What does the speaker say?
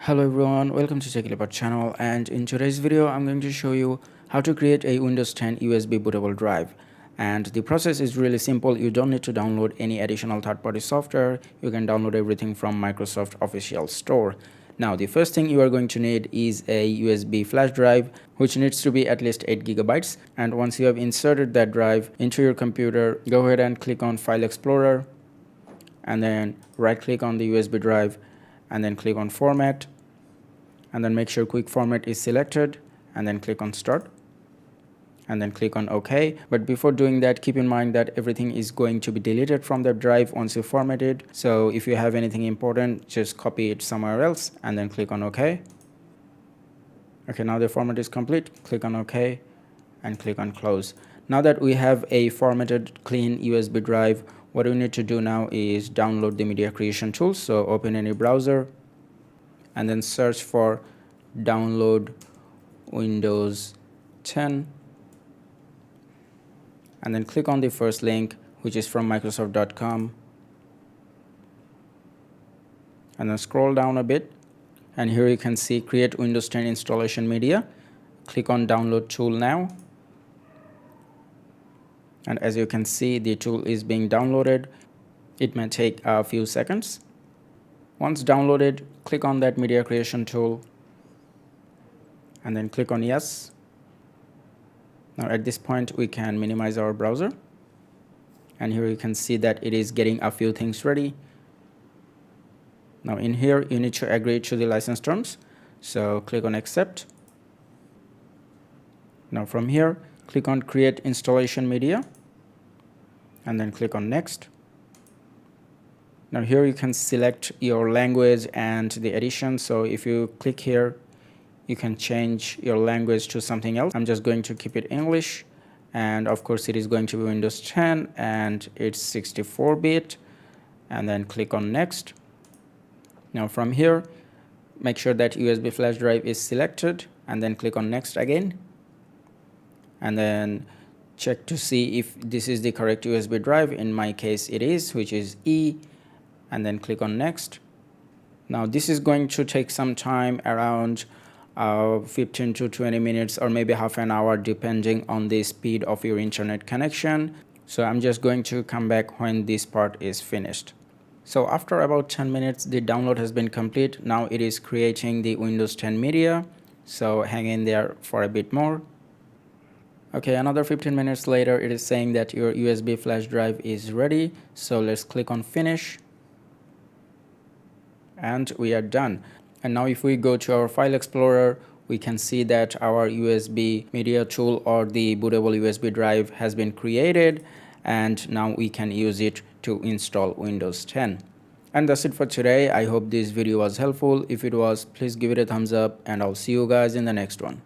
Hello everyone, welcome to Techlepod channel, and in today's video I'm going to show you how to create a Windows 10 USB bootable drive. And the process is really simple. You don't need to download any additional third-party software. You can download everything from Microsoft official store. Now the first thing you are going to need is a USB flash drive, which needs to be at least 8 gigabytes. And once you have inserted that drive into your computer, go ahead and click on File Explorer and then right click on the USB drive and then click on Format, and then make sure Quick Format is selected and then click on Start and then click on OK. But before doing that, keep in mind that everything is going to be deleted from the drive once you format it. So if you have anything important, just copy it somewhere else and then click on OK. Okay, now the format is complete. Click on OK and click on Close. Now that we have a formatted clean USB drive, what we need to do now is download the media creation tools. So open any browser and then search for download Windows 10 and then click on the first link, which is from Microsoft.com, and then scroll down a bit, and here you can see create Windows 10 installation media. Click on download tool now, and as you can see the tool is being downloaded. It may take a few seconds. Once downloaded, click on that media creation tool and then click on yes. Now at this point we can minimize our browser, and here you can see that it is getting a few things ready. Now in here you need to agree to the license terms, so click on accept. Now from here click on create installation media and then click on next. Now here you can select your language and the edition. So if you click here, you can change your language to something else. I'm just going to keep it English, and of course it is going to be Windows 10 and it's 64-bit, and then click on next. Now from here make sure that USB flash drive is selected and then click on next again, and then check to see if this is the correct USB drive. In my case it is, which is E, and then click on next. Now this is going to take some time, around 15 to 20 minutes or maybe half an hour depending on the speed of your internet connection. So I'm just going to come back when this part is finished. So after about 10 minutes the download has been complete. Now it is creating the Windows 10 media, so hang in there for a bit more. Okay, another 15 minutes later it is saying that your USB flash drive is ready. So let's click on finish and we are done. And now if we go to our file explorer, we can see that our USB media tool or the bootable USB drive has been created, and now we can use it to install Windows 10. And that's it for today. I hope this video was helpful. If it was, please give it a thumbs up, and I'll see you guys in the next one.